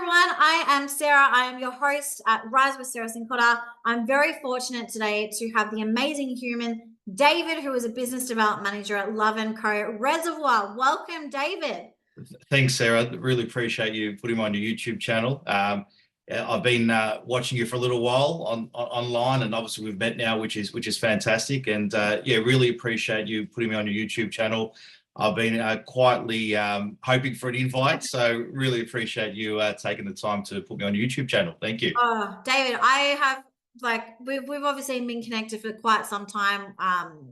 everyone. I am Sarah. I am your host at Rise with Sarah Sincotta. I'm very fortunate today to have the amazing human David, who is a business development manager at Love & Co. Reservoir. Welcome, David. Thanks, Sarah. Really appreciate you putting me on your YouTube channel. I've been watching you for a little while online, and obviously we've met now, which is fantastic. And yeah, really appreciate you putting me on your YouTube channel. I've been quietly hoping for an invite, so really appreciate you taking the time to put me on your YouTube channel. Thank you. Oh, David, I have we've obviously been connected for quite some time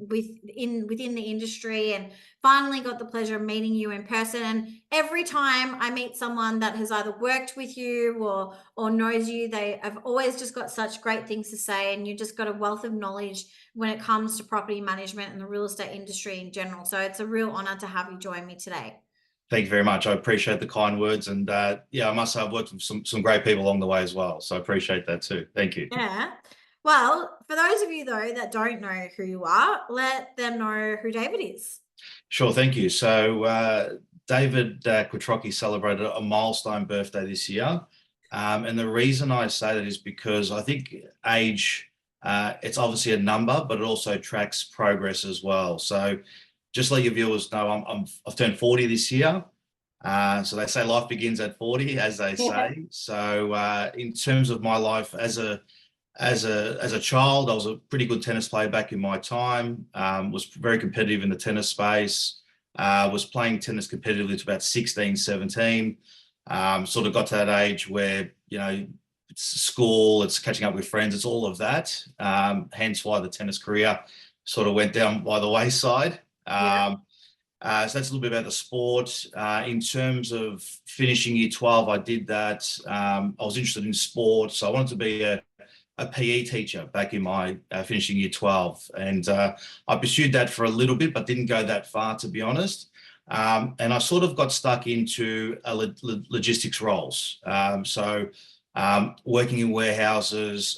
within the industry, and finally got the pleasure of meeting you in person. And every time I meet someone that has either worked with you or knows you, they have always just got such great things to say, and you just got a wealth of knowledge when it comes to property management and the real estate industry in general. So it's a real honor to have you join me today. Thank you very much. I appreciate the kind words, and yeah, I must say I've worked with some great people along the way as well. So I appreciate that too. Thank you. Yeah. Well, for those of you though that don't know who you are, let them know who David is. Sure, thank you. So David Quattrocchi celebrated a milestone birthday this year. And the reason I say that is because I think age, it's obviously a number, but it also tracks progress as well. So just let your viewers know, I've turned 40 this year. So they say life begins at 40, as they say. So in terms of my life as a child, I was a pretty good tennis player back in my time. Was very competitive in the tennis space. Was playing tennis competitively to about 16, 17. Sort of got to that age where, you know, it's school, it's catching up with friends, it's all of that. Hence why the tennis career sort of went down by the wayside. Yeah. So that's a little bit about the sport. In terms of finishing year 12, I did that. I was interested in sport, so I wanted to be a PE teacher back in my finishing year 12. And I pursued that for a little bit, but didn't go that far, to be honest. And I sort of got stuck into logistics roles. So working in warehouses,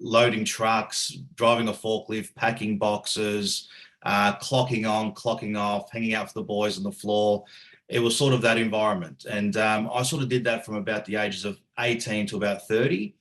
loading trucks, driving a forklift, packing boxes, clocking on, clocking off, hanging out for the boys on the floor. It was sort of that environment. And I sort of did that from about the ages of 18 to about 30.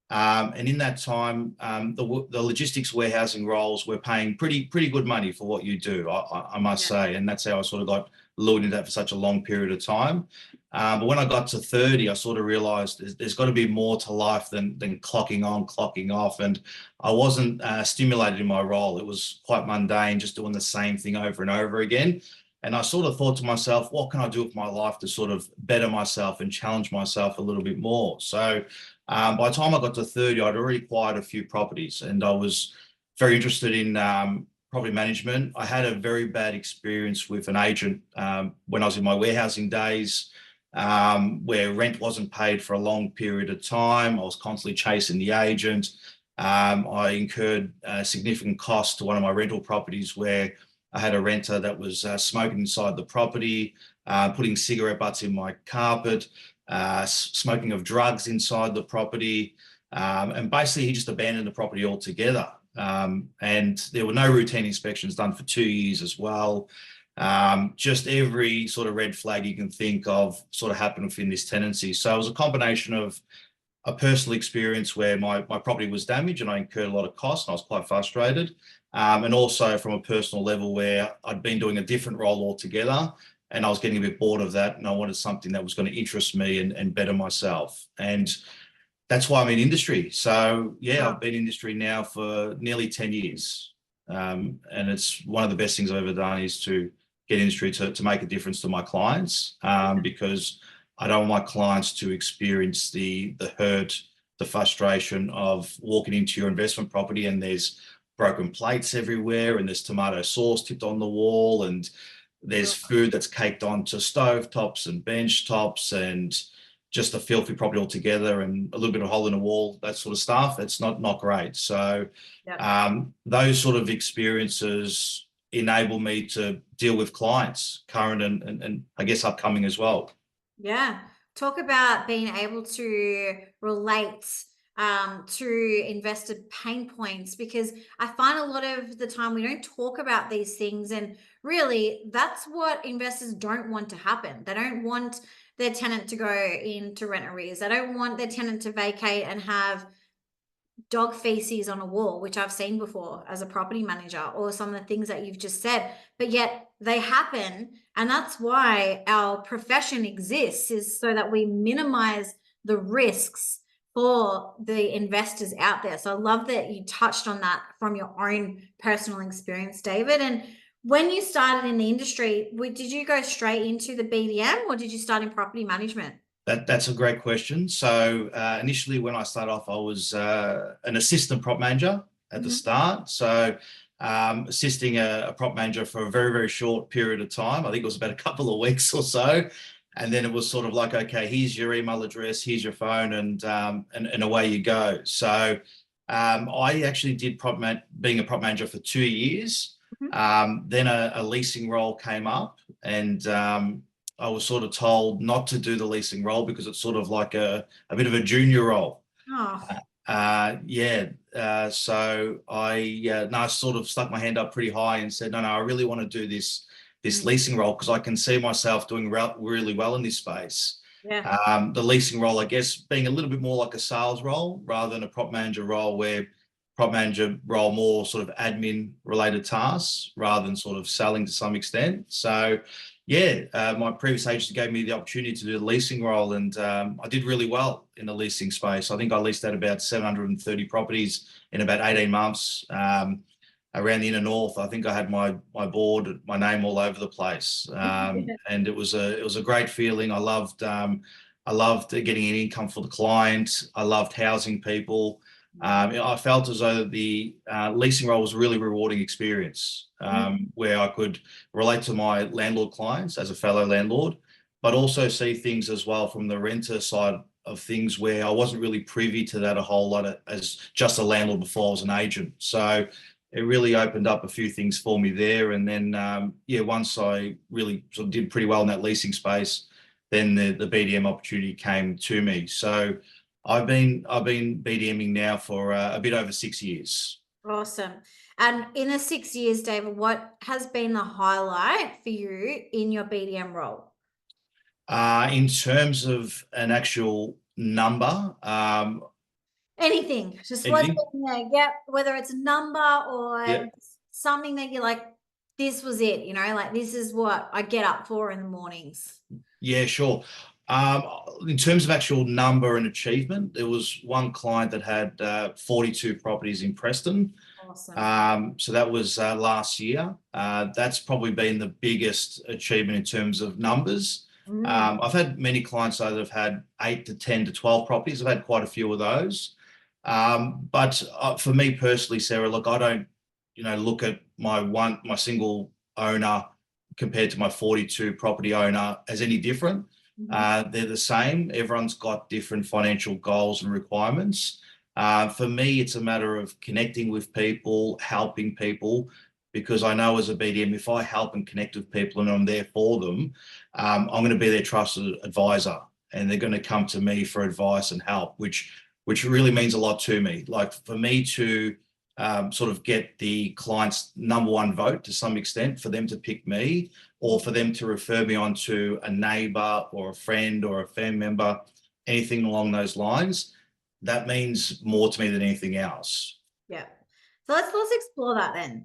And in that time, the logistics warehousing roles were paying pretty good money for what you do, I must say. And that's how I sort of got lured into that for such a long period of time. But when I got to 30, I sort of realized there's got to be more to life than clocking on, clocking off. And I wasn't stimulated in my role. It was quite mundane, just doing the same thing over and over again. And I sort of thought to myself, what can I do with my life to sort of better myself and challenge myself a little bit more? So by the time I got to 30, I'd already acquired a few properties, and I was very interested in property management. I had a very bad experience with an agent when I was in my warehousing days, where rent wasn't paid for a long period of time. I was constantly chasing the agent. I incurred significant costs to one of my rental properties where I had a renter that was smoking inside the property, putting cigarette butts in my carpet, smoking of drugs inside the property. And basically he just abandoned the property altogether. And there were no routine inspections done for 2 years as well. Just every sort of red flag you can think of sort of happened within this tenancy. So it was a combination of a personal experience where my property was damaged and I incurred a lot of costs and I was quite frustrated. And also from a personal level where I'd been doing a different role altogether and I was getting a bit bored of that, and I wanted something that was going to interest me and better myself. And that's why I'm in industry. So yeah, I've been in industry now for nearly 10 years. And it's one of the best things I've ever done is to get industry to make a difference to my clients, because I don't want my clients to experience the hurt, the frustration of walking into your investment property and there's broken plates everywhere and there's tomato sauce tipped on the wall and there's food that's caked onto stove tops and bench tops and just a filthy property altogether and a little bit of hole in the wall, that sort of stuff. It's not great. So those sort of experiences enable me to deal with clients, current and I guess upcoming as well. Yeah. Talk about being able to relate to investor pain points, because I find a lot of the time we don't talk about these things, and really that's what investors don't want to happen. They don't want their tenant to go into rent arrears. They don't want their tenant to vacate and have dog feces on a wall, which I've seen before as a property manager, or some of the things that you've just said, but yet they happen. And that's why our profession exists, is so that we minimize the risks for the investors out there. So I love that you touched on that from your own personal experience, David. And when you started in the industry, did you go straight into the BDM, or did you start in property management? That's a great question. So initially when I started off, I was an assistant prop manager at the start. So assisting a prop manager for a very, very short period of time. I think it was about a couple of weeks or so. And then it was sort of like, okay, here's your email address, here's your phone, and away you go. So I actually did being a prop manager for 2 years. Then a leasing role came up, and I was sort of told not to do the leasing role because it's sort of like a bit of a junior role. Oh. So I sort of stuck my hand up pretty high and said, no, I really want to do this leasing role because I can see myself doing really well in this space. Yeah. The leasing role, I guess, being a little bit more like a sales role rather than a prop manager role, where prop manager role more sort of admin related tasks rather than sort of selling to some extent. So my previous agency gave me the opportunity to do the leasing role, and I did really well in the leasing space. I think I leased out about 730 properties in about 18 months. Around the inner north, I think I had my board, my name all over the place, and it was a great feeling. I loved getting an income for the client. I loved housing people. I felt as though the leasing role was a really rewarding experience, where I could relate to my landlord clients as a fellow landlord, but also see things as well from the renter side of things, where I wasn't really privy to that a whole lot as just a landlord before I was an agent. So it really opened up a few things for me there. And then, once I really sort of did pretty well in that leasing space, then the BDM opportunity came to me. So I've been BDMing now for a bit over 6 years. Awesome. And in the 6 years, David, what has been the highlight for you in your BDM role? In terms of an actual number, Anything, just what's anything? in there. Yeah, whether it's a number or Yeah. something that you're like, this was it, like this is what I get up for in the mornings. Yeah, sure. In terms of actual number and achievement, there was one client that had 42 properties in Preston. Awesome. So that was last year. That's probably been the biggest achievement in terms of numbers. I've had many clients that have had 8 to 10 to 12 properties. I've had quite a few of those. But for me personally, Sarah, look, I don't, look at my single owner compared to my 42 property owner as any different. They're the same. Everyone's got different financial goals and requirements. For me, it's a matter of connecting with people, helping people, because I know as a BDM, if I help and connect with people and I'm there for them, I'm going to be their trusted advisor, and they're going to come to me for advice and help, which really means a lot to me. Like for me to sort of get the client's number one vote to some extent, for them to pick me, or for them to refer me on to a neighbor or a friend or a family member, anything along those lines, that means more to me than anything else. Yeah. So let's explore that then,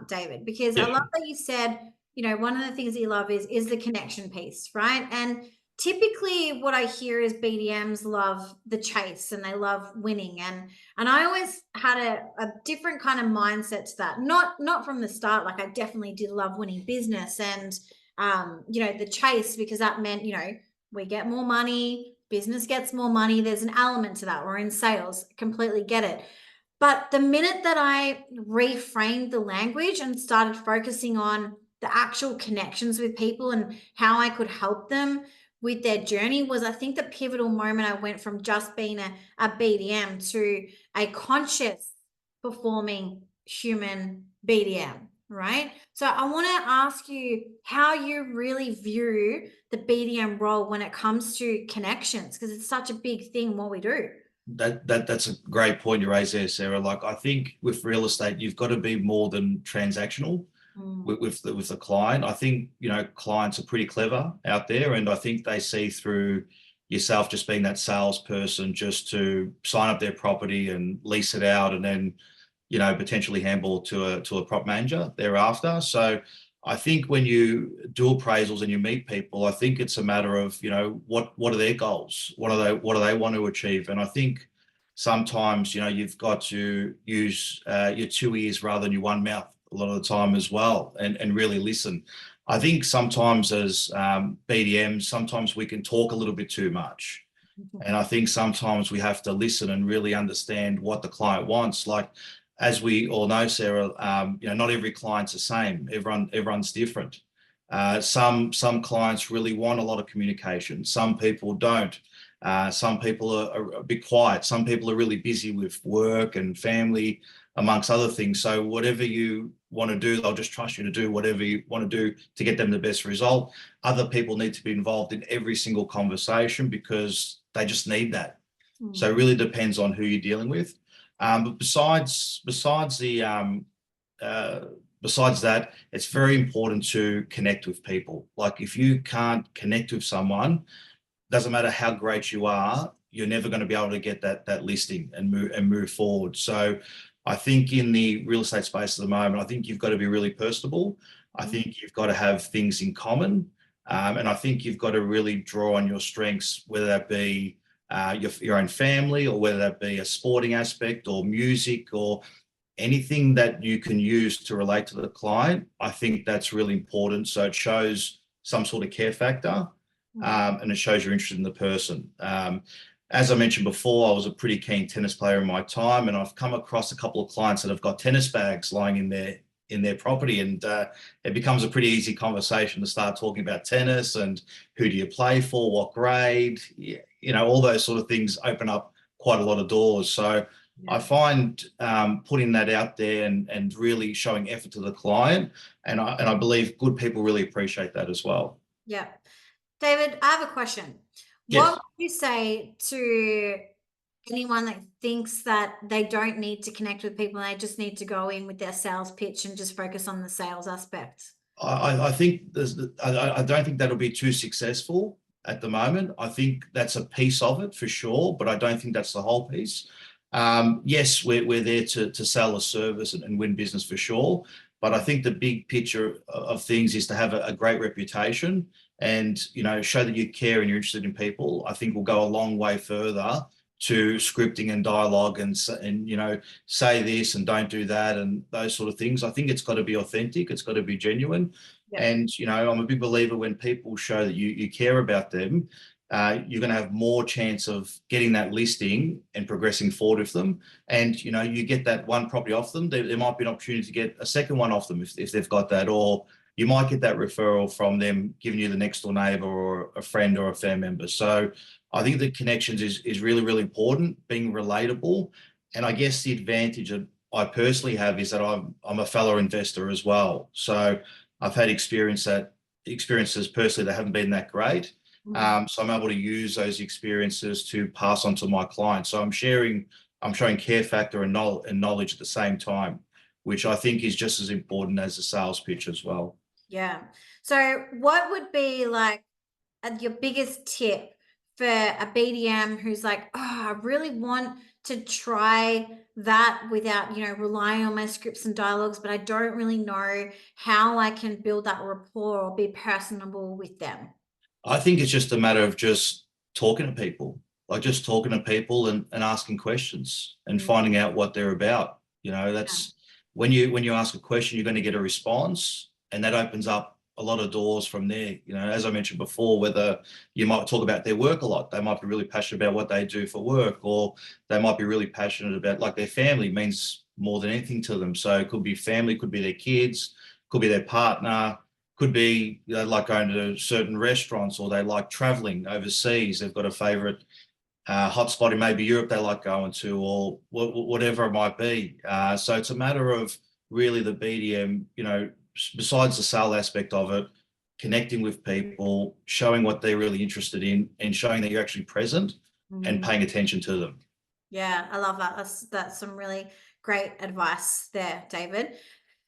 David, because I love that you said, one of the things that you love is the connection piece, right? And typically what I hear is BDMs love the chase and they love winning. And I always had a different kind of mindset to that. Not from the start. Like I definitely did love winning business and, the chase, because that meant, we get more money, business gets more money. There's an element to that. We're in sales, completely get it. But the minute that I reframed the language and started focusing on the actual connections with people and how I could help them with their journey, was, I think, the pivotal moment. I went from just being a BDM to a conscious performing human BDM, right? So I want to ask you how you really view the BDM role when it comes to connections, because it's such a big thing what we do. That's a great point you raised there, Sarah. Like I think with real estate, you've got to be more than transactional. with the client. I think, you know, clients are pretty clever out there, and I think they see through yourself just being that salesperson just to sign up their property and lease it out, and then, you know, potentially handball to a prop manager thereafter. So I think when you do appraisals and you meet people, I think it's a matter of, you know, what are their goals? What do they want to achieve? And I think sometimes, you know, you've got to use your two ears rather than your one mouth a lot of the time as well, and really listen. I think sometimes as BDMs, sometimes we can talk a little bit too much. And I think sometimes we have to listen and really understand what the client wants. Like, as we all know, Sarah, you know, not every client's the same. Everyone's different. Some clients really want a lot of communication. Some people don't. Some people are a bit quiet. Some people are really busy with work and family, amongst other things. So whatever you want to do, they'll just trust you to do whatever you want to do to get them the best result. Other people need to be involved in every single conversation because they just need that. So it really depends on who you're dealing with. But besides that, it's very important to connect with people. Like, if you can't connect with someone, doesn't matter how great you are, you're never going to be able to get that listing and move forward. So I think in the real estate space at the moment, I think you've got to be really personable. I think you've got to have things in common. And I think you've got to really draw on your strengths, whether that be your own family, or whether that be a sporting aspect or music or anything that you can use to relate to the client. I think that's really important. So it shows some sort of care factor, and it shows you're interested in the person. As I mentioned before, I was a pretty keen tennis player in my time, and I've come across a couple of clients that have got tennis bags lying in their property, and it becomes a pretty easy conversation to start talking about tennis and who do you play for, what grade, you know, all those sort of things open up quite a lot of doors. So I find putting that out there and really showing effort to the client, and I believe good people really appreciate that as well. Yeah. David, I have a question. Yes. What would you say to anyone that thinks that they don't need to connect with people and they just need to go in with their sales pitch and just focus on the sales aspect? I think I don't think that'll be too successful at the moment. I think that's a piece of it for sure, but I don't think that's the whole piece. Yes, we're there to sell a service and win business for sure. But I think the big picture of things is to have a great reputation and, you know, show that you care and you're interested in people. I think will go a long way further to scripting and dialogue and you know, say this and don't do that and those sort of things. I think it's got to be authentic. It's got to be genuine. Yeah. And, you know, I'm a big believer when people show that you care about them, you're going to have more chance of getting that listing and progressing forward with them. And, you know, you get that one property off them, there might be an opportunity to get a second one off them if they've got that, or you might get that referral from them giving you the next door neighbor or a friend or a family member. So I think the connections is really, really important, being relatable. And I guess the advantage that I personally have is that I'm a fellow investor as well. So I've had experiences personally that haven't been that great. So I'm able to use those experiences to pass on to my clients. So I'm showing care factor and knowledge at the same time, which I think is just as important as the sales pitch as well. Yeah. So what would be like your biggest tip for a BDM who's like, oh, I really want to try that without, you know, relying on my scripts and dialogues, but I don't really know how I can build that rapport or be personable with them? I think it's just a matter of just talking to people, like just talking to people and asking questions and finding out what they're about. You know, that's when you ask a question, you're going to get a response, and that opens up a lot of doors from there. You know, as I mentioned before, whether you might talk about their work a lot, they might be really passionate about what they do for work, or they might be really passionate about, like, their family means more than anything to them. So it could be family, could be their kids, could be their partner, could be they like going to certain restaurants, or they like traveling overseas. They've got a favorite hotspot in maybe Europe they like going to, or whatever it might be. So it's a matter of really the BDM, you know, besides the sale aspect of it, connecting with people, showing what they're really interested in, and showing that you're actually present and paying attention to them. Yeah, I love that. That's some really great advice there, David.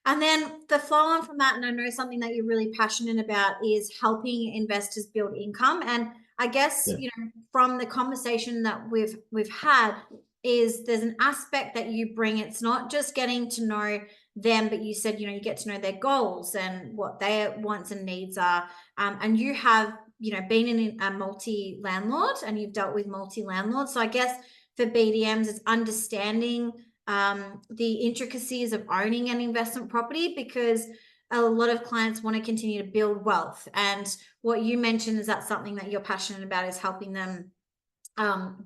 And then the flow on from that, and I know something that you're really passionate about is helping investors build income. And I guess, Yeah. from the conversation that we've had, is there's an aspect that you bring. It's not just getting to know them, but you said, you get to know their goals and what their wants and needs are. And you have, been in a multi-landlord, and you've dealt with multi-landlords. So I guess for BDMs, it's understanding the intricacies of owning an investment property, because a lot of clients want to continue to build wealth. And what you mentioned is that something that you're passionate about is helping them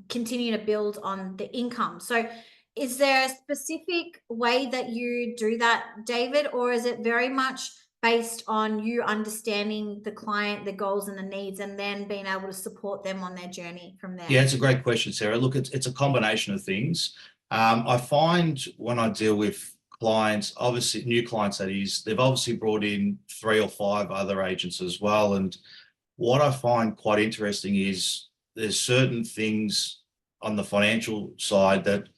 continue to build on the income. So is there a specific way that you do that, David, or is it very much based on you understanding the client, the goals and the needs, and then being able to support them on their journey from there? Yeah, it's a great question, Sarah. Look, it's a combination of things. I find when I deal with clients, obviously new clients, that is, they've obviously brought in 3 or 5 other agents as well. And what I find quite interesting is there's certain things on the financial side that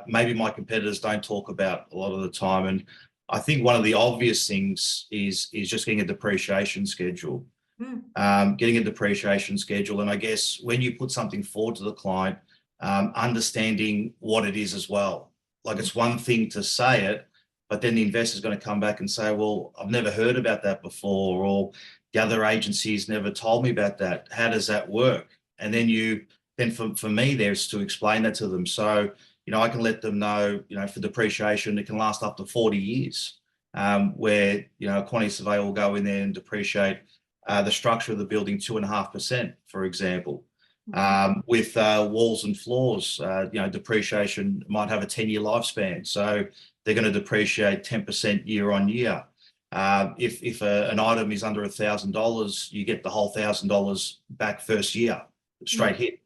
maybe my competitors don't talk about a lot of the time. And I think one of the obvious things is just getting a depreciation schedule. Getting a depreciation schedule. And I guess when you put something forward to the client, understanding what it is as well. Like, it's one thing to say it, but then the investor's going to come back and say, well, I've never heard about that before, or the other agencies never told me about that. How does that work? And then for me, there's to explain that to them. So, I can let them know, for depreciation, it can last up to 40 years, where, a quantity surveyor will go in there and depreciate the structure of the building 2.5%, for example. With walls and floors, depreciation might have a 10-year lifespan. So they're going to depreciate 10% year on year. If an item is under $1,000, you get the whole $1,000 back first year, straight hit,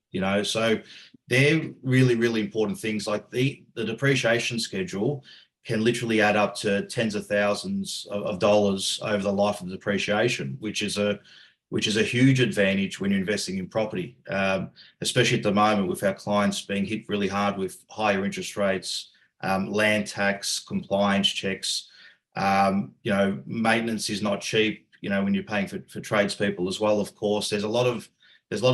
So they're really, really important things. Like the depreciation schedule can literally add up to tens of thousands of dollars over the life of the depreciation, which is a huge advantage when you're investing in property, especially at the moment with our clients being hit really hard with higher interest rates, land tax, compliance checks. Maintenance is not cheap, when you're paying for tradespeople as well. Of course, there's a lot of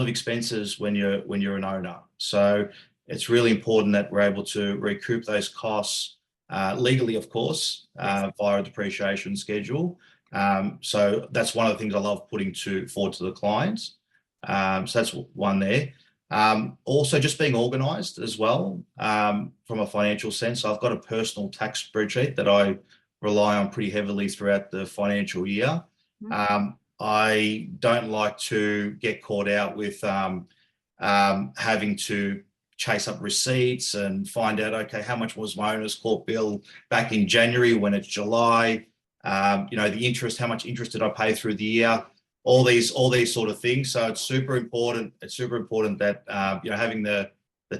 expenses when you're an owner. So it's really important that we're able to recoup those costs legally, of course, via a depreciation schedule. So that's one of the things I love putting forward to the clients. So that's one there. Also, just being organised as well, from a financial sense. So I've got a personal tax spreadsheet that I rely on pretty heavily throughout the financial year. I don't like to get caught out with having to chase up receipts and find out, okay, how much was my owner's court bill back in January when it's July? The interest, how much interest did I pay through the year? All these sort of things. So it's super important. It's super important that having the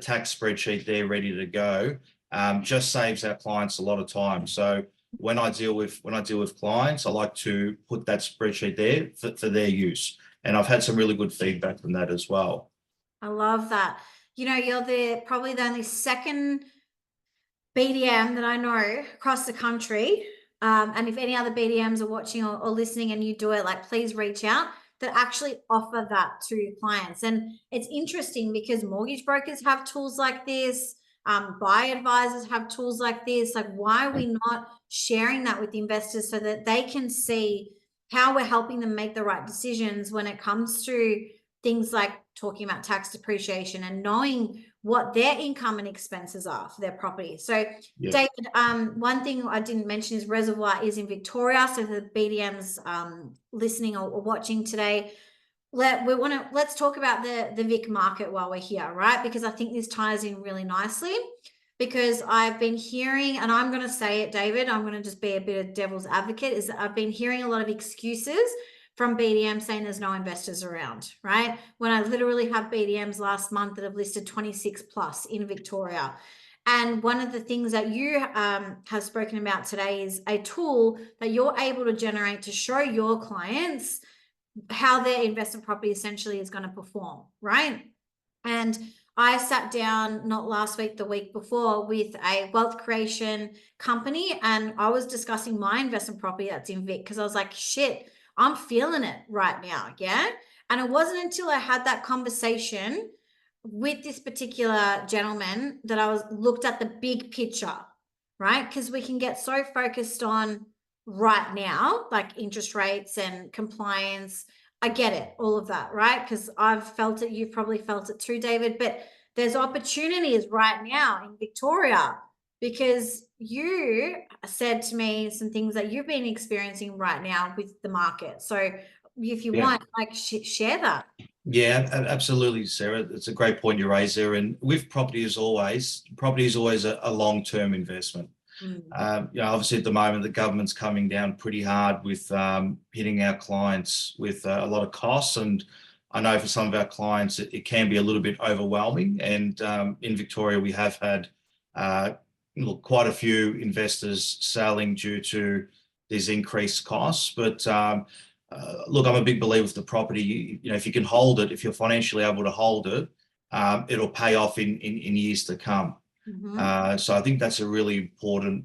tax spreadsheet there ready to go just saves our clients a lot of time. So when I deal with clients, I like to put that spreadsheet there for their use, and I've had some really good feedback from that as well. I love that. You're probably the only second BDM that I know across the country. And if any other BDMs are watching or listening and you do it, please reach out, that actually offer that to clients. And it's interesting because mortgage brokers have tools like this. Buyer advisors have tools like this. Why are we not sharing that with investors so that they can see how we're helping them make the right decisions when it comes to things like talking about tax depreciation and knowing what their income and expenses are for their property. So, David, one thing I didn't mention is Reservoir is in Victoria. So the BDMs listening or watching today, let's talk about the Vic market while we're here, right? Because I think this ties in really nicely. Because I've been hearing, and I'm going to say it, David, I'm going to just be a bit of devil's advocate, is that I've been hearing a lot of excuses from BDM saying there's no investors around, right? When I literally have BDMs last month that have listed 26 plus in Victoria. And one of the things that you have spoken about today is a tool that you're able to generate to show your clients how their investment property essentially is going to perform, right? And I sat down not last week, the week before, with a wealth creation company, and I was discussing my investment property that's in Vic, because I was like, shit, I'm feeling it right now. Yeah. And it wasn't until I had that conversation with this particular gentleman that I was looked at the big picture, right? Because we can get so focused on right now, like interest rates and compliance. I get it, all of that, right? Because I've felt it, you've probably felt it too, David, but there's opportunities right now in Victoria, because you said to me some things that you've been experiencing right now with the market. So if you Yeah. want, like, share that. Yeah, absolutely, Sarah. It's a great point you raised there. And with property is always a long-term investment. Mm. Obviously at the moment, the government's coming down pretty hard with hitting our clients with a lot of costs. And I know for some of our clients, it can be a little bit overwhelming. And in Victoria, we have had quite a few investors selling due to these increased costs. But look, I'm a big believer with the property. If you can hold it, if you're financially able to hold it, it'll pay off in years to come. So I think that's a really important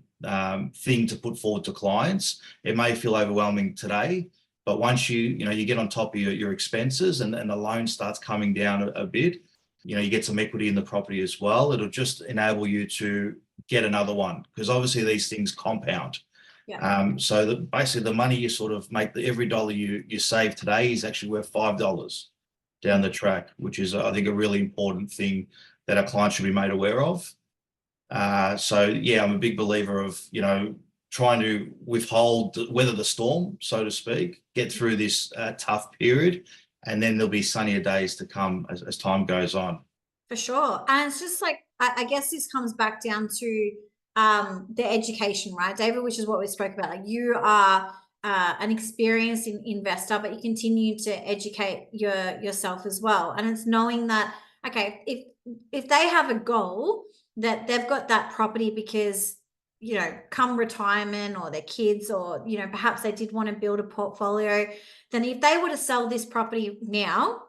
thing to put forward to clients. It may feel overwhelming today, but once you get on top of your expenses, and the loan starts coming down a bit, you get some equity in the property as well. It'll just enable you to get another one, because obviously these things compound. Yeah. So basically the money you sort of make, every dollar you save today is actually worth $5 down the track, which is, I think, a really important thing that our clients should be made aware of. So yeah, I'm a big believer of, trying to weather the storm, so to speak, get through this tough period, and then there'll be sunnier days to come as time goes on. For sure. And it's just like, I guess this comes back down to the education, right, David, which is what we spoke about. Like, you are an experienced investor, but you continue to educate yourself as well. And it's knowing that, okay, if they have a goal that they've got that property because, come retirement, or their kids, or, perhaps they did want to build a portfolio, then if they were to sell this property now,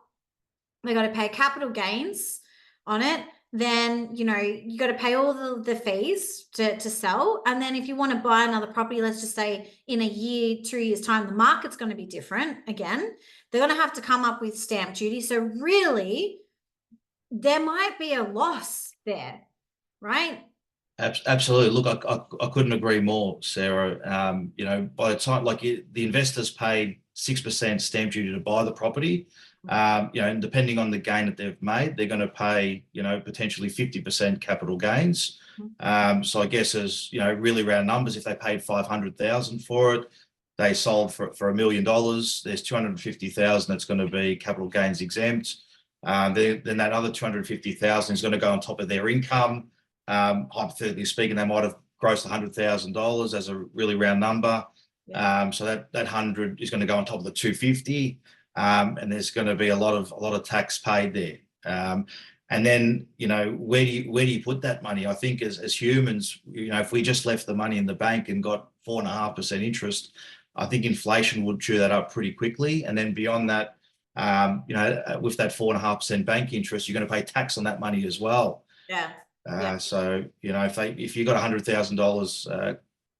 they got to pay capital gains on it. Then, you got to pay all the fees to sell. And then if you want to buy another property, let's just say in a year, 2 years time, the market's going to be different again. They're going to have to come up with stamp duty. So really, there might be a loss there, right? Absolutely. Look, I couldn't agree more, Sarah. By the time, the investors paid 6% stamp duty to buy the property, and depending on the gain that they've made, they're going to pay, potentially 50% capital gains. So I guess, as really round numbers, if they paid 500,000 for it, they sold for $1 million. There's 250,000 that's going to be capital gains exempt. Then that other 250,000 is going to go on top of their income. Hypothetically speaking, they might have grossed $100,000 as a really round number. Yeah. So that 100 is going to go on top of the 250, and there's going to be a lot of tax paid there. And then, where do you put that money? I think as humans, if we just left the money in the bank and got 4.5% interest, I think inflation would chew that up pretty quickly. And then beyond that, with that 4.5% bank interest, you're going to pay tax on that money as well. Yeah. So, if you got $100,000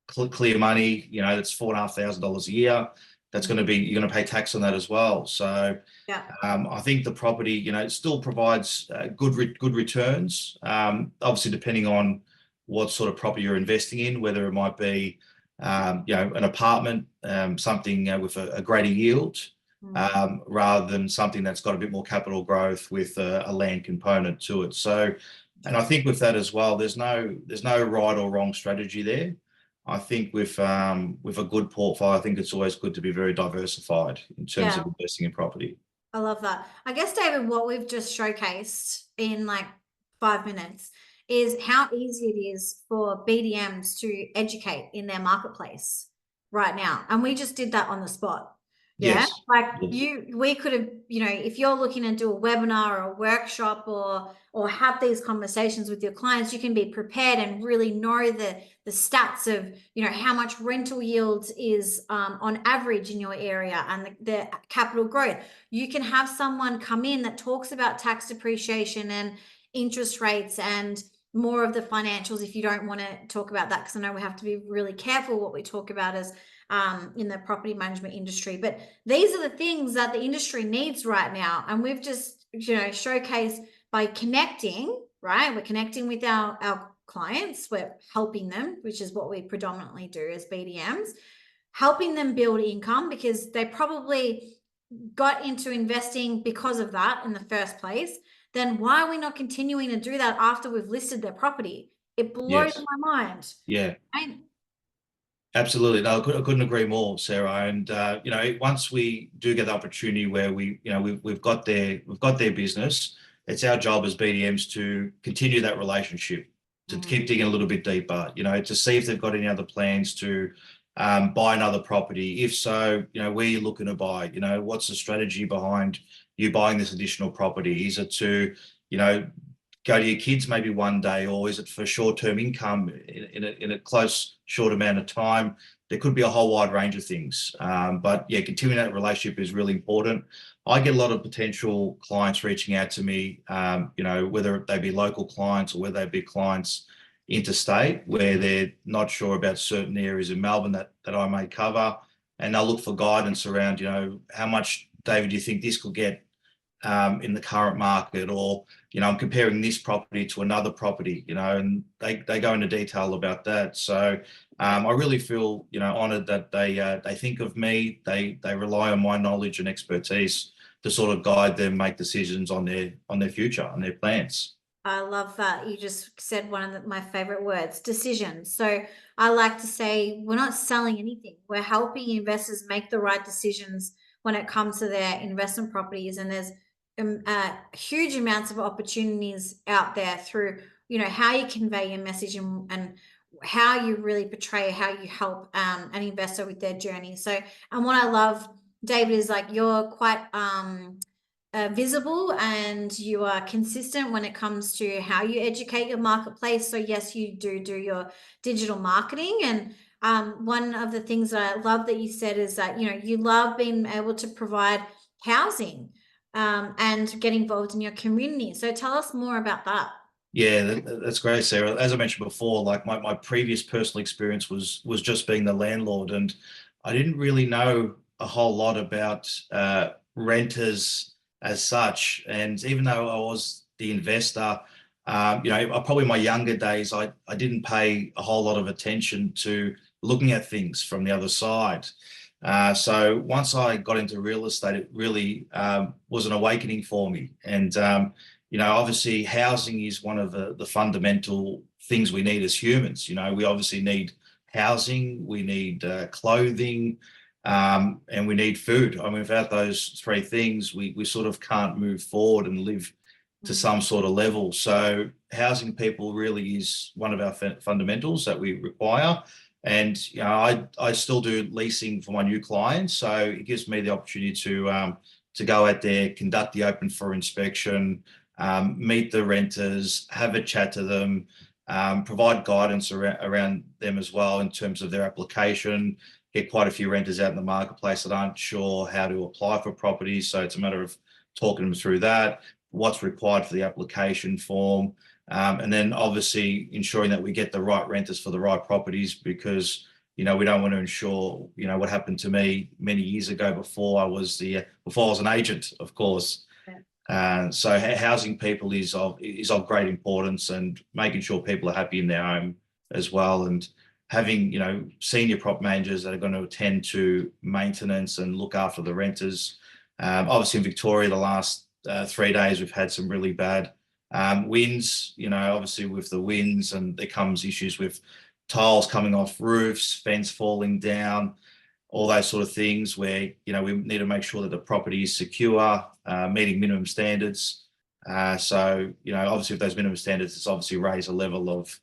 clear money, that's $4,500 a year. You're going to pay tax on that as well. So, Yeah. I think the property, it still provides good returns. Obviously, depending on what sort of property you're investing in, whether it might be, an apartment, something with a greater yield, rather than something that's got a bit more capital growth with a land component to it. So, and I think with that as well, there's no right or wrong strategy there. I think with a good portfolio, I think it's always good to be very diversified in terms of investing in property. I love that. I guess, David, what we've just showcased in like 5 minutes is how easy it is for BDMs to educate in their marketplace right now. And we just did that on the spot. Yeah. Yes. Like, Yes. we could have, if you're looking to do a webinar or a workshop, or have these conversations with your clients, you can be prepared and really know the stats of, how much rental yields is on average in your area, and the capital growth. You can have someone come in that talks about tax depreciation and interest rates and more of the financials, if you don't want to talk about that, because I know we have to be really careful what we talk about as in the property management industry. But these are the things that the industry needs right now, and we've just showcased by connecting. Right, we're connecting with our clients, we're helping them, which is what we predominantly do as BDMs, helping them build income because they probably got into investing because of that in the first place. Then why are we not continuing to do that after we've listed their property? It blows Yes. my mind. Yeah. Right? Absolutely. No, I couldn't agree more, Sarah. And once we do get the opportunity where we've got their business, it's our job as BDMs to continue that relationship, to keep digging a little bit deeper, to see if they've got any other plans to buy another property. If so, where you're looking to buy, what's the strategy behind you buying this additional property? Is it to, go to your kids maybe one day, or is it for short-term income in a close, short amount of time? There could be a whole wide range of things. But yeah, continuing that relationship is really important. I get a lot of potential clients reaching out to me, whether they be local clients or whether they be clients interstate, where they're not sure about certain areas in Melbourne that I may cover. And they'll look for guidance around, how much, David, do you think this could get in the current market? Or, I'm comparing this property to another property, and they go into detail about that. So I really feel, honoured that they think of me, they rely on my knowledge and expertise to sort of guide them, make decisions on their future, on their plans. I love that. You just said one of my favorite words, decisions. So I like to say we're not selling anything. We're helping investors make the right decisions when it comes to their investment properties. And there's huge amounts of opportunities out there through, how you convey your message and how you really portray how you help an investor with their journey. So, and what I love, David, is like you're quite visible and you are consistent when it comes to how you educate your marketplace. So yes, you do your digital marketing. And one of the things that I love that you said is that, you love being able to provide housing and get involved in your community. So tell us more about that. Yeah, that's great, Sarah. As I mentioned before, like my previous personal experience was just being the landlord, and I didn't really know a whole lot about renters as such. And even though I was the investor, probably in my younger days, I didn't pay a whole lot of attention to looking at things from the other side. So once I got into real estate, it really was an awakening for me. And obviously housing is one of the fundamental things we need as humans. We obviously need housing, we need clothing, and we need food. I mean, without those three things, we sort of can't move forward and live to some sort of level. So housing people really is one of our fundamentals that we require. And I still do leasing for my new clients, so it gives me the opportunity to go out there, conduct the open for inspection, meet the renters, have a chat to them, provide guidance around them as well in terms of their application. Get quite a few renters out in the marketplace that aren't sure how to apply for properties, so it's a matter of talking them through that, what's required for the application form, and then obviously ensuring that we get the right renters for the right properties, because we don't want to insure what happened to me many years ago before I was an agent, of course. So housing people is of great importance, and making sure people are happy in their home as well, and having senior prop managers that are going to attend to maintenance and look after the renters. Obviously in Victoria, the last 3 days we've had some really bad winds. Obviously with the winds, and there comes issues with tiles coming off roofs, fence falling down, all those sort of things where, we need to make sure that the property is secure, meeting minimum standards. So, obviously with those minimum standards, it's obviously raise a level of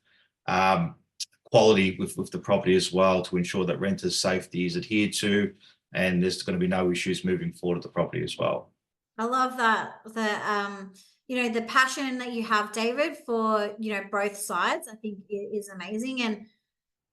quality with the property as well, to ensure that renters' safety is adhered to, and there's going to be no issues moving forward at the property as well. I love that. The passion that you have, David, for, both sides, I think is amazing. And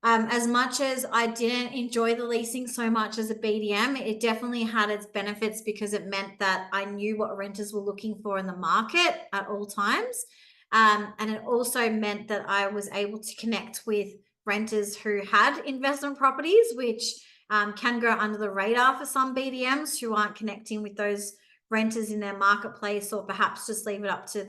as much as I didn't enjoy the leasing so much as a BDM, it definitely had its benefits, because it meant that I knew what renters were looking for in the market at all times. And it also meant that I was able to connect with renters who had investment properties, which can go under the radar for some BDMs who aren't connecting with those renters in their marketplace, or perhaps just leave it up to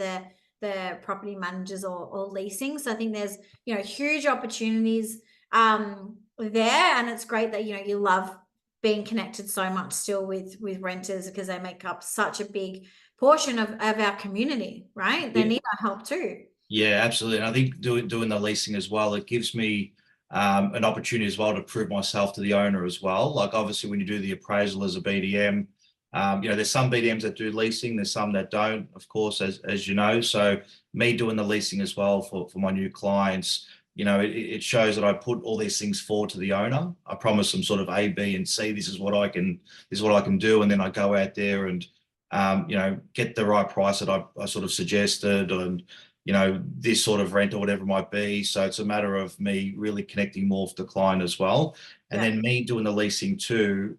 their property managers or leasing. So I think there's, you know, huge opportunities there, and it's great that, you know, you love being connected so much still with renters, because they make up such a big portion of our community, right? They need our help too. Yeah, absolutely. And I think doing the leasing as well, it gives me an opportunity as well to prove myself to the owner as well. Like obviously when you do the appraisal as a BDM, you know, there's some BDMs that do leasing, there's some that don't, of course, as you know. So me doing the leasing as well for my new clients, you know, it shows that I put all these things forward to the owner. I promise them sort of A, B, and C. This is what I can do, and then I go out there and you know, get the right price that I sort of suggested, and you know, this sort of rent or whatever it might be. So it's a matter of me really connecting more with the client as well. And then me doing the leasing too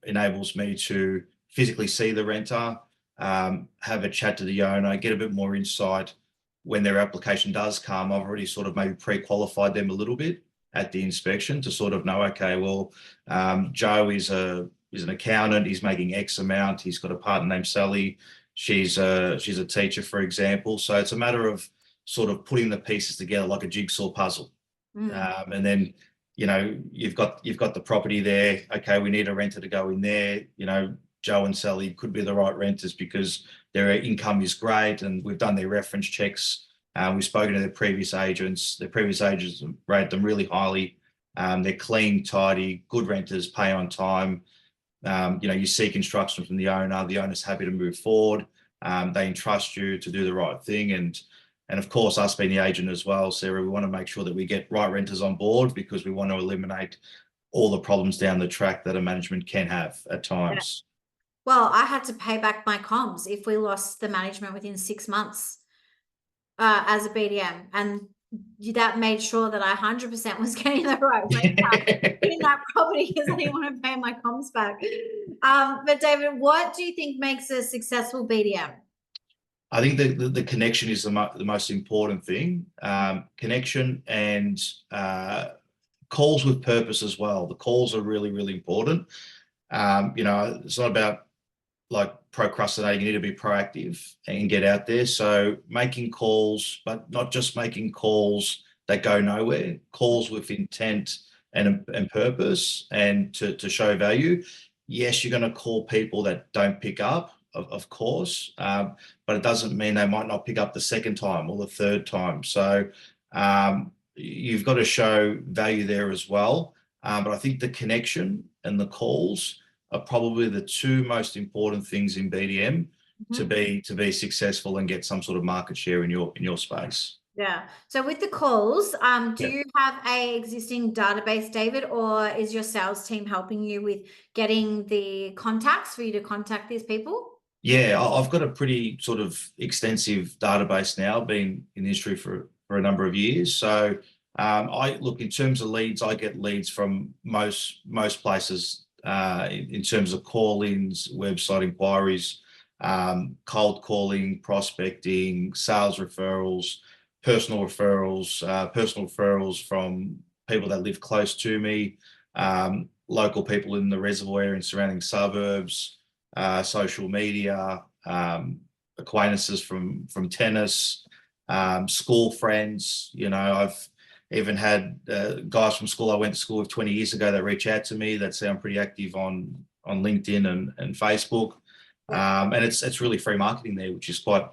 enables me to physically see the renter, have a chat to the owner, get a bit more insight. When their application does come, I've already sort of maybe pre-qualified them a little bit at the inspection to sort of know, okay, well, Joe is an accountant, he's making X amount, he's got a partner named Sally, she's a teacher, for example. So it's a matter of sort of putting the pieces together like a jigsaw puzzle. And then, you know, you've got the property there. Okay, we need a renter to go in there. You know, Joe and Sally could be the right renters because their income is great, and we've done their reference checks. We've spoken to their previous agents. Their previous agents rate them really highly. They're clean, tidy, good renters, pay on time. You know, you seek instruction from the owner. The owner's happy to move forward. They entrust you to do the right thing, and of course, us being the agent as well, Sarah, we want to make sure that we get right renters on board, because we want to eliminate all the problems down the track that a management can have at times. Well, I had to pay back my comms if we lost the management within 6 months as a BDM, and that made sure that I 100% was getting the right rent in that property, because I didn't want to pay my comms back. But David, what do you think makes a successful BDM? I think the connection is the most important thing. Connection and calls with purpose as well. The calls are really, really important. You know, it's not about like procrastinating. You need to be proactive and get out there. So making calls, but not just making calls that go nowhere. Calls with intent and purpose, and to show value. Yes, you're going to call people that don't pick up, of course, but it doesn't mean they might not pick up the second time or the third time. So you've got to show value there as well. But I think the connection and the calls are probably the two most important things in BDM to be successful and get some sort of market share in your space. Yeah. So with the calls, do you have a existing database, David, or is your sales team helping you with getting the contacts for you to contact these people? Yeah, I've got a pretty sort of extensive database now, been in the industry for a number of years. So I look, in terms of leads, I get leads from most places in terms of call-ins, website inquiries, cold calling, prospecting, sales referrals, personal referrals from people that live close to me, local people in the reservoir area and surrounding suburbs, social media, acquaintances from tennis, school friends. You know, I've even had guys from school I went to school with 20 years ago that reach out to me that say I'm pretty active on LinkedIn and Facebook. And it's really free marketing there, which is quite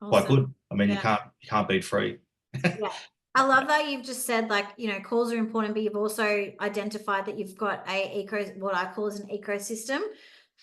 good. I mean, you can't beat free. Yeah. I love that you've just said, like, you know, calls are important, but you've also identified that you've got what I call as an ecosystem.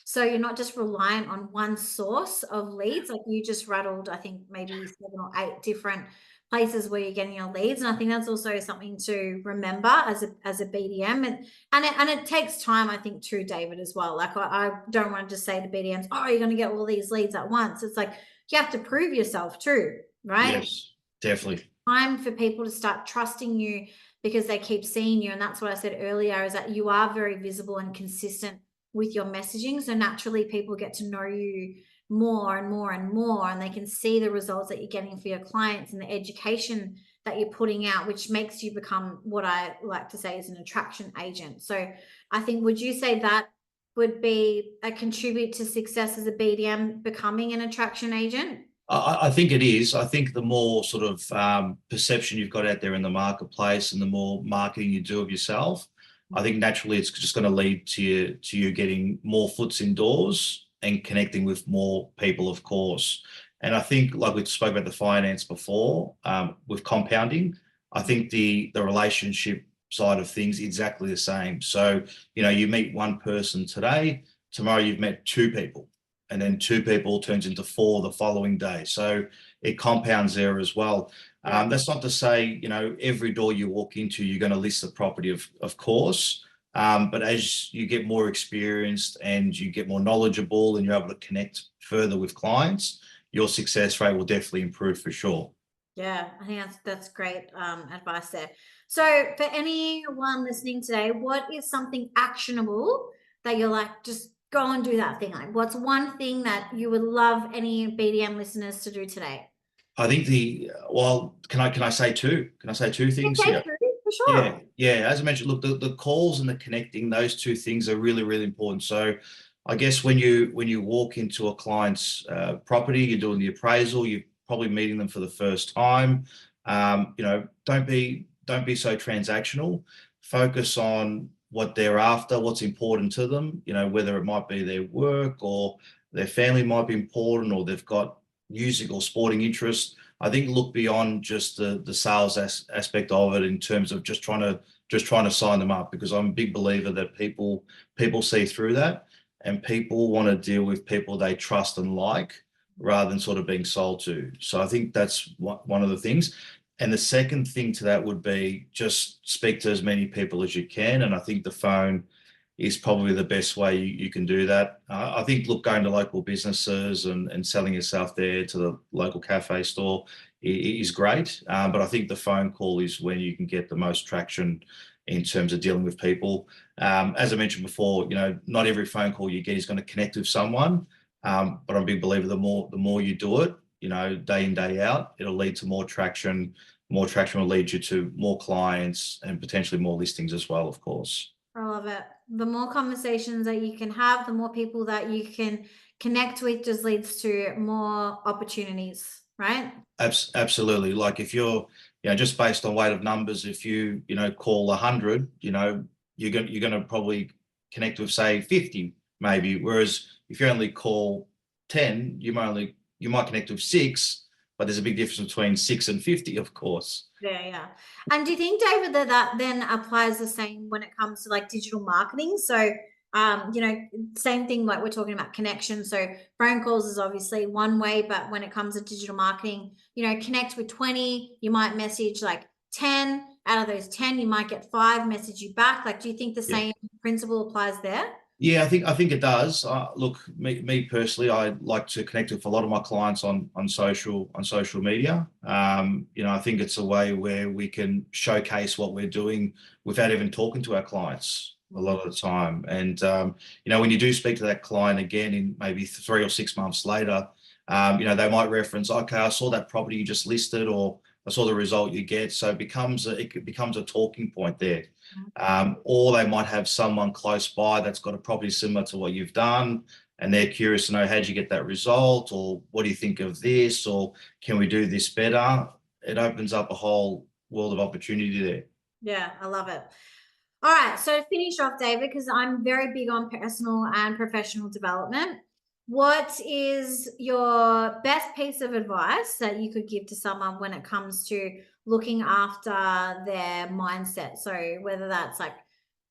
So you're not just reliant on one source of leads. Like you just rattled, I think maybe 7 or 8 different places where you're getting your leads. And I think that's also something to remember as a BDM. And it takes time, I think, too, David, as well. Like I don't want to just say to BDMs, oh, you're going to get all these leads at once. It's like you have to prove yourself too, right? Yes, definitely. Time for people to start trusting you because they keep seeing you. And that's what I said earlier, is that you are very visible and consistent with your messaging. So naturally people get to know you more and more and more, and they can see the results that you're getting for your clients and the education that you're putting out, which makes you become what I like to say is an attraction agent. So I think, would you say that would be a contribute to success as a BDM, becoming an attraction agent? I think it is. I think the more sort of perception you've got out there in the marketplace and the more marketing you do of yourself, I think naturally it's just going to lead to you getting more foots indoors and connecting with more people, of course. And I think, like we spoke about the finance before, with compounding, I think the relationship side of things exactly the same. So, you meet one person today, tomorrow you've met two people, and then two people turns into four the following day. So it compounds there as well. That's not to say, every door you walk into, you're going to list the property, of course. But as you get more experienced and you get more knowledgeable and you're able to connect further with clients, your success rate will definitely improve for sure. Yeah, I think that's great advice there. So for anyone listening today, what is something actionable that you're like, just go and do that thing? Like, what's one thing that you would love any BDM listeners to do today? I think can I say two? Can I say two things Okay, here? for Yeah, sure. yeah. As I mentioned, look, the calls and the connecting, those two things are really, really important. So I guess when you walk into a client's property, you're doing the appraisal, you're probably meeting them for the first time. Don't be so transactional. Focus on what they're after, what's important to them. Whether it might be their work or their family might be important, or they've got music or sporting interest. I think look beyond just the sales aspect of it in terms of just trying to sign them up, because I'm a big believer that people see through that, and people want to deal with people they trust and like, rather than sort of being sold to. So I think that's one of the things. And the second thing to that would be just speak to as many people as you can. And I think the phone is probably the best way you can do that. I think, look, going to local businesses and selling yourself there to the local cafe store is great. But I think the phone call is when you can get the most traction in terms of dealing with people. As I mentioned before, not every phone call you get is going to connect with someone. But I'm a big believer the more you do it, day in, day out, it'll lead to more traction. More traction will lead you to more clients and potentially more listings as well, of course. I love it. The more conversations that you can have, the more people that you can connect with, just leads to more opportunities, right? Absolutely. Like if you're, just based on weight of numbers, if you, call 100, you're going to probably connect with, say, 50 maybe. Whereas if you only call 10, you might connect with 6, but there's a big difference between 6 and 50, of course. Yeah, yeah. And do you think, David, that then applies the same when it comes to like digital marketing? So, same thing like we're talking about connection. So phone calls is obviously one way, but when it comes to digital marketing, connect with 20, you might message like 10. Out of those 10, you might get 5 message you back. Like, do you think the Yeah. same principle applies there? Yeah, I think it does. Look, me personally, I like to connect with a lot of my clients on social media. I think it's a way where we can showcase what we're doing without even talking to our clients a lot of the time. And when you do speak to that client again in maybe 3 or 6 months later, they might reference, okay, I saw that property you just listed, or I saw the result you get. So it becomes a talking point there. Or they might have someone close by that's got a property similar to what you've done, and they're curious to know, how'd you get that result, or what do you think of this, or can we do this better? It opens up a whole world of opportunity there. Yeah, I love it. All right, so to finish off, David, because I'm very big on personal and professional development, what is your best piece of advice that you could give to someone when it comes to looking after their mindset? So whether that's like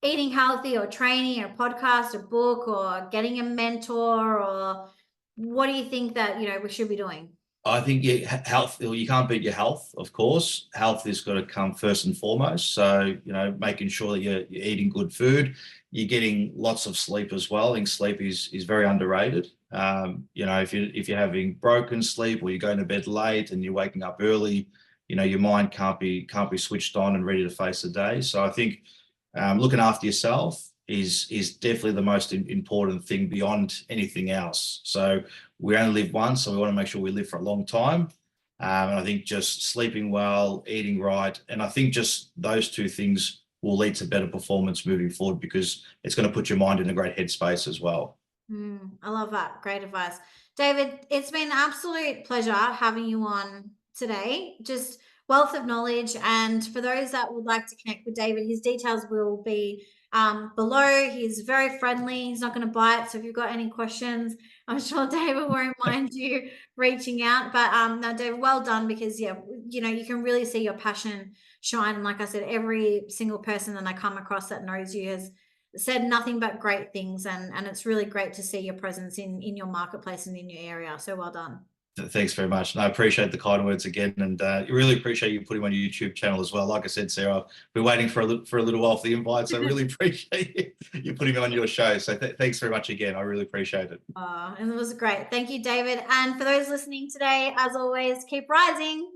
eating healthy or training or podcast or book or getting a mentor, or what do you think that, we should be doing? I think health, you can't beat your health, of course. Health is got to come first and foremost. So, making sure that you're eating good food, you're getting lots of sleep as well. I think sleep is very underrated. If you're having broken sleep, or you're going to bed late and you're waking up early, your mind can't be switched on and ready to face the day. So I think looking after yourself is definitely the most important thing beyond anything else. So we only live once, so we want to make sure we live for a long time. And I think just sleeping well, eating right, and I think just those two things will lead to better performance moving forward, because it's going to put your mind in a great headspace as well. I love that. Great advice. David, it's been an absolute pleasure having you on today. Just wealth of knowledge. And for those that would like to connect with David, his details will be below. He's very friendly. He's not going to bite. So if you've got any questions, I'm sure David won't mind you reaching out. But no, David, well done, because yeah, you know, you can really see your passion shine. And like I said, every single person that I come across that knows you has said nothing but great things, and it's really great to see your presence in your marketplace and in your area. So well done. Thanks very much. And I appreciate the kind words again. And really appreciate you putting on your YouTube channel as well. Like I said, Sarah, I've been waiting for a little while for the invite. So I really appreciate you putting me on your show. So thanks very much again. I really appreciate it. And it was great. Thank you, David. And for those listening today, as always, keep rising.